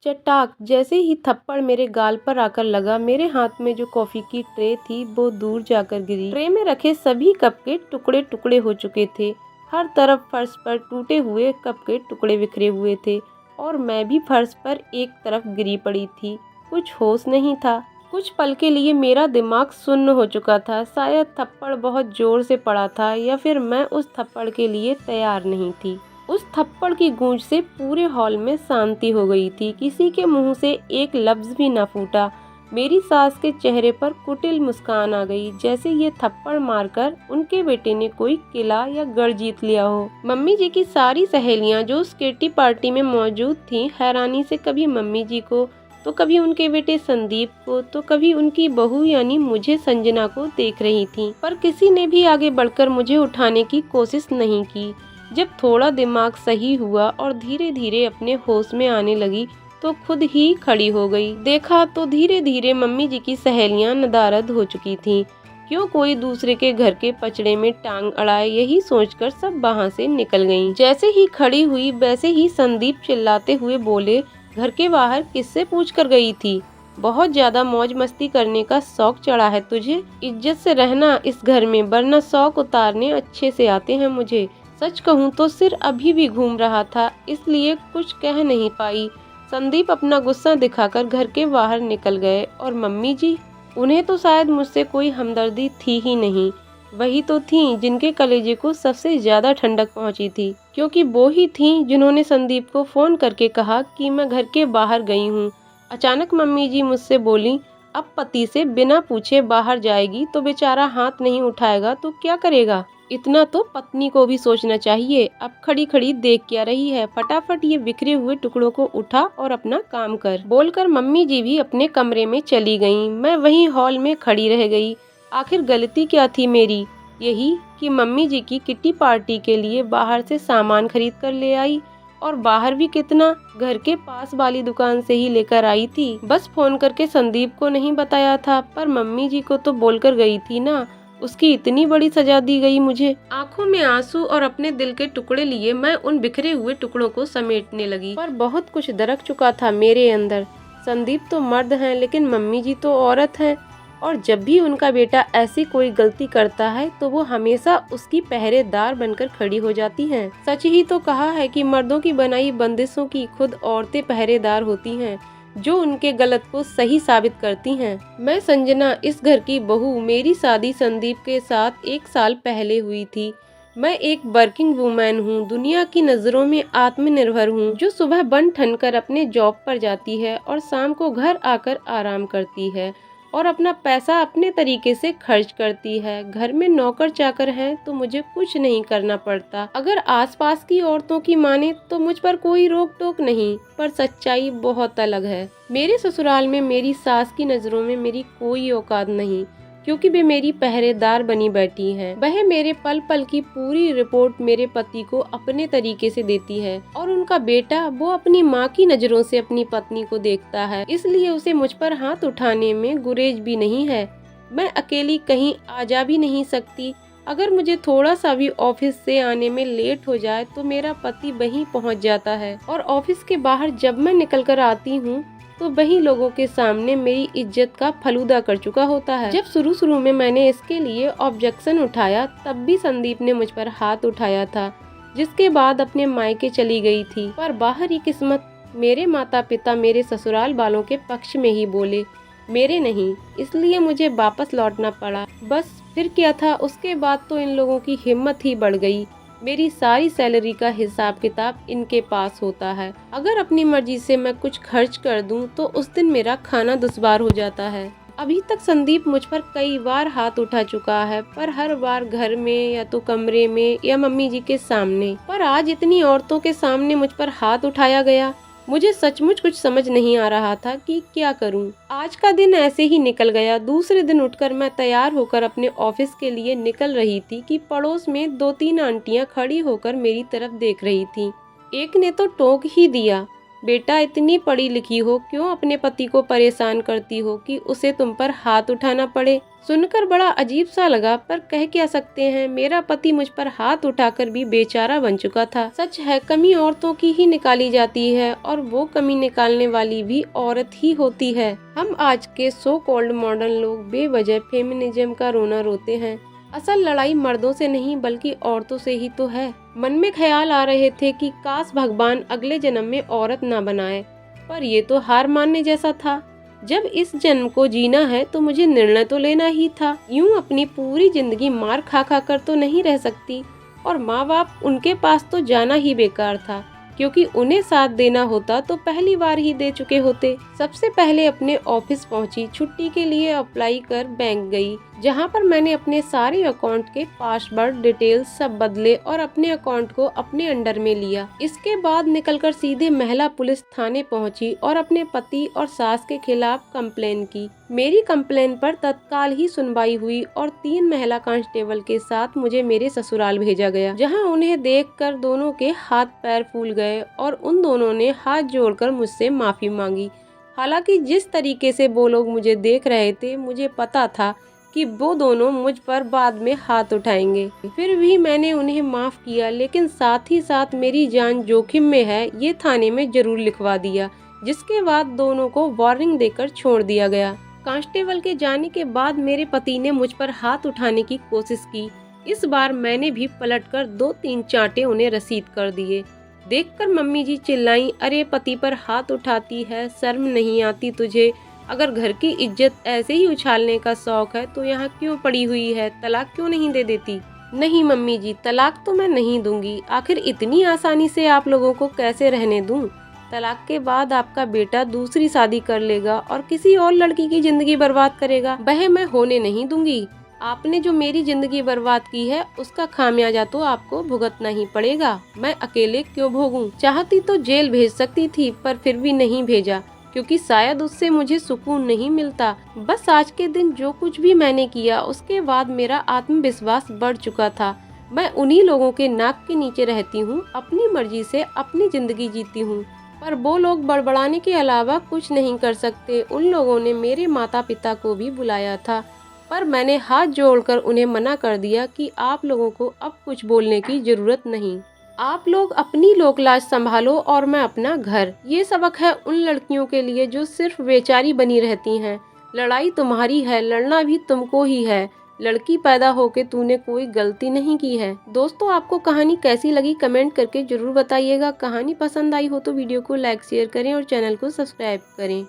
चटाक जैसे ही थप्पड़ मेरे गाल पर आकर लगा, मेरे हाथ में जो कॉफी की ट्रे थी वो दूर जाकर गिरी। ट्रे में रखे सभी कप के टुकड़े टुकड़े हो चुके थे। हर तरफ फर्श पर टूटे हुए कप के टुकड़े बिखरे हुए थे और मैं भी फर्श पर एक तरफ गिरी पड़ी थी। कुछ होश नहीं था। कुछ पल के लिए मेरा दिमाग सुन्न हो चुका था। शायद थप्पड़ बहुत जोर से पड़ा था या फिर मैं उस थप्पड़ के लिए तैयार नहीं थी। उस थप्पड़ की गूंज से पूरे हॉल में शांति हो गई थी। किसी के मुंह से एक लफ्ज भी न फूटा। मेरी सास के चेहरे पर कुटिल मुस्कान आ गई, जैसे ये थप्पड़ मारकर उनके बेटे ने कोई किला या गढ़ जीत लिया हो। मम्मी जी की सारी सहेलियां जो उस किटी पार्टी में मौजूद थीं, हैरानी से कभी मम्मी जी को, तो कभी उनके बेटे संदीप को, तो कभी उनकी बहू यानी मुझे संजना को देख रही थीं। पर किसी ने भी आगे बढ़कर मुझे उठाने की कोशिश नहीं की। जब थोड़ा दिमाग सही हुआ और धीरे धीरे अपने होश में आने लगी तो खुद ही खड़ी हो गई। देखा तो धीरे धीरे मम्मी जी की सहेलियां नदारद हो चुकी थीं। क्यों कोई दूसरे के घर के पचड़े में टांग अड़ाए, यही सोचकर सब वहां से निकल गईं। जैसे ही खड़ी हुई वैसे ही संदीप चिल्लाते हुए बोले, घर के बाहर किससे पूछ कर गई थी? बहुत ज्यादा मौज मस्ती करने का शौक चढ़ा है तुझे? इज्जत से रहना इस घर में, वरना शौक उतारने अच्छे से आते हैं मुझे। सच कहूँ तो सिर अभी भी घूम रहा था, इसलिए कुछ कह नहीं पाई। संदीप अपना गुस्सा दिखाकर घर के बाहर निकल गए। और मम्मी जी, उन्हें तो शायद मुझसे कोई हमदर्दी थी ही नहीं। वही तो थीं जिनके कलेजे को सबसे ज्यादा ठंडक पहुंची थी, क्योंकि वो ही थीं जिन्होंने संदीप को फोन करके कहा कि मैं घर के बाहर गई हूँ। अचानक मम्मी जी मुझसे बोली, अब पति से बिना पूछे बाहर जाएगी तो बेचारा हाथ नहीं उठाएगा तो क्या करेगा? इतना तो पत्नी को भी सोचना चाहिए। अब खड़ी खड़ी देख क्या रही है? फटाफट ये बिखरे हुए टुकड़ों को उठा और अपना काम कर। बोलकर मम्मी जी भी अपने कमरे में चली गईं। मैं वहीं हॉल में खड़ी रह गई। आखिर गलती क्या थी मेरी? यही कि मम्मी जी की किट्टी पार्टी के लिए बाहर से सामान खरीद कर ले आई, और बाहर भी कितना, घर के पास वाली दुकान से ही लेकर आई थी। बस फोन करके संदीप को नहीं बताया था, पर मम्मी जी को तो बोलकर गई थी ना। उसकी इतनी बड़ी सजा दी गई मुझे। आंखों में आंसू और अपने दिल के टुकड़े लिए मैं उन बिखरे हुए टुकड़ों को समेटने लगी। पर बहुत कुछ दरक चुका था मेरे अंदर। संदीप तो मर्द हैं, लेकिन मम्मी जी तो औरत हैं, और जब भी उनका बेटा ऐसी कोई गलती करता है तो वो हमेशा उसकी पहरेदार बनकर खड़ी हो जाती हैं। सच ही तो कहा है कि मर्दों की बनाई बंदिशों की खुद औरतें पहरेदार होती हैं, जो उनके गलत को सही साबित करती हैं। मैं संजना, इस घर की बहू। मेरी शादी संदीप के साथ 1 साल पहले हुई थी। मैं एक वर्किंग वुमेन हूँ, दुनिया की नज़रों में आत्मनिर्भर हूँ, जो सुबह बन ठन कर अपने जॉब पर जाती है और शाम को घर आकर आराम करती है और अपना पैसा अपने तरीके से खर्च करती है। घर में नौकर चाकर हैं तो मुझे कुछ नहीं करना पड़ता। अगर आसपास की औरतों की माने तो मुझ पर कोई रोक टोक नहीं, पर सच्चाई बहुत अलग है। मेरे ससुराल में मेरी सास की नज़रों में मेरी कोई औकात नहीं, क्योंकि वे मेरी पहरेदार बनी बैठी हैं। वह मेरे पल पल की पूरी रिपोर्ट मेरे पति को अपने तरीके से देती है, और उनका बेटा वो अपनी माँ की नज़रों से अपनी पत्नी को देखता है, इसलिए उसे मुझ पर हाथ उठाने में गुरेज भी नहीं है। मैं अकेली कहीं आ जा भी नहीं सकती। अगर मुझे थोड़ा सा भी ऑफिस से आने में लेट हो जाए तो मेरा पति वहीं पहुंच जाता है, और ऑफिस के बाहर जब मैं निकल कर आती हूँ तो वही लोगों के सामने मेरी इज्जत का फलूदा कर चुका होता है। जब शुरू में मैंने इसके लिए ऑब्जेक्शन उठाया, तब भी संदीप ने मुझ पर हाथ उठाया था, जिसके बाद अपने मायके चली गई थी। पर बाहरी किस्मत, मेरे माता पिता मेरे ससुराल वालों के पक्ष में ही बोले, मेरे नहीं, इसलिए मुझे वापस लौटना पड़ा। बस फिर क्या था, उसके बाद तो इन लोगों की हिम्मत ही बढ़ गई। मेरी सारी सैलरी का हिसाब किताब इनके पास होता है। अगर अपनी मर्जी से मैं कुछ खर्च कर दूं तो उस दिन मेरा खाना दुश्वार हो जाता है। अभी तक संदीप मुझ पर कई बार हाथ उठा चुका है, पर हर बार घर में या तो कमरे में या मम्मी जी के सामने। पर आज इतनी औरतों के सामने मुझ पर हाथ उठाया गया। मुझे सचमुच कुछ समझ नहीं आ रहा था कि क्या करूं। आज का दिन ऐसे ही निकल गया। दूसरे दिन उठकर मैं तैयार होकर अपने ऑफिस के लिए निकल रही थी कि पड़ोस में 2-3 आंटियां खड़ी होकर मेरी तरफ देख रही थीं। एक ने तो टोक ही दिया, बेटा इतनी पढ़ी लिखी हो, क्यों अपने पति को परेशान करती हो कि उसे तुम पर हाथ उठाना पड़े। सुनकर बड़ा अजीब सा लगा, पर कह क्या सकते हैं, मेरा पति मुझ पर हाथ उठाकर भी बेचारा बन चुका था। सच है, कमी औरतों की ही निकाली जाती है और वो कमी निकालने वाली भी औरत ही होती है। हम आज के सो कॉल्ड मॉडर्न लोग बेवजह फेमिनिज्म का रोना रोते हैं। असल लड़ाई मर्दों से नहीं बल्कि औरतों से ही तो है। मन में ख्याल आ रहे थे कि काश भगवान अगले जन्म में औरत ना बनाए, पर ये तो हार मानने जैसा था। जब इस जन्म को जीना है तो मुझे निर्णय तो लेना ही था। यूं अपनी पूरी जिंदगी मार खा खा कर तो नहीं रह सकती, और माँ बाप उनके पास तो जाना ही बेकार था, क्योंकि उन्हें साथ देना होता तो पहली बार ही दे चुके होते। सबसे पहले अपने ऑफिस पहुंची, छुट्टी के लिए अप्लाई कर बैंक गई, जहां पर मैंने अपने सारे अकाउंट के पासवर्ड डिटेल्स सब बदले और अपने अकाउंट को अपने अंडर में लिया। इसके बाद निकलकर सीधे महिला पुलिस थाने पहुंची और अपने पति और सास के खिलाफ कंप्लेन की। मेरी कंप्लेन पर तत्काल ही सुनवाई हुई और 3 महिला कांस्टेबल के साथ मुझे मेरे ससुराल भेजा गया, जहां उन्हें देखकर दोनों के हाथ पैर फूल गए और उन दोनों ने हाथ जोड़कर मुझसे माफी मांगी। हालांकि जिस तरीके से वो लोग मुझे देख रहे थे, मुझे पता था कि वो दोनों मुझ पर बाद में हाथ उठाएंगे। फिर भी मैंने उन्हें माफ किया, लेकिन साथ ही साथ मेरी जान जोखिम में है ये थाने में जरूर लिखवा दिया, जिसके बाद दोनों को वार्निंग देकर छोड़ दिया गया। कांस्टेबल के जाने के बाद मेरे पति ने मुझ पर हाथ उठाने की कोशिश की। इस बार मैंने भी पलटकर 2-3 चांटे उन्हें रसीद कर दिए। देखकर मम्मी जी चिल्लाई, अरे पति पर हाथ उठाती है, शर्म नहीं आती तुझे? अगर घर की इज्जत ऐसे ही उछालने का शौक है तो यहाँ क्यों पड़ी हुई है, तलाक क्यों नहीं दे देती? नहीं मम्मी जी, तलाक तो मैं नहीं दूंगी, आखिर इतनी आसानी से आप लोगों को कैसे रहने दूं? तलाक के बाद आपका बेटा दूसरी शादी कर लेगा और किसी और लड़की की जिंदगी बर्बाद करेगा, वह मैं होने नहीं दूंगी। आपने जो मेरी जिंदगी बर्बाद की है उसका खामियाजा तो आपको भुगतना ही पड़ेगा। मैं अकेले क्यों भोगूं? चाहती तो जेल भेज सकती थी, पर फिर भी नहीं भेजा, क्योंकि शायद उससे मुझे सुकून नहीं मिलता। बस आज के दिन जो कुछ भी मैंने किया उसके बाद मेरा आत्मविश्वास बढ़ चुका था। मैं उन्हीं लोगों के नाक के नीचे रहती हूँ, अपनी मर्जी से अपनी जिंदगी जीती हूँ, पर वो लोग बड़बड़ाने के अलावा कुछ नहीं कर सकते। उन लोगों ने मेरे माता पिता को भी बुलाया था, पर मैंने हाथ जोड़कर उन्हें मना कर दिया कि आप लोगों को अब कुछ बोलने की जरूरत नहीं। आप लोग अपनी लोक लाज संभालो और मैं अपना घर। ये सबक है उन लड़कियों के लिए जो सिर्फ बेचारी बनी रहती हैं। लड़ाई तुम्हारी है, लड़ना भी तुमको ही है। लड़की पैदा होके तूने कोई गलती नहीं की है। दोस्तों, आपको कहानी कैसी लगी कमेंट करके जरूर बताइएगा। कहानी पसंद आई हो तो वीडियो को लाइक शेयर करें और चैनल को सब्सक्राइब करें।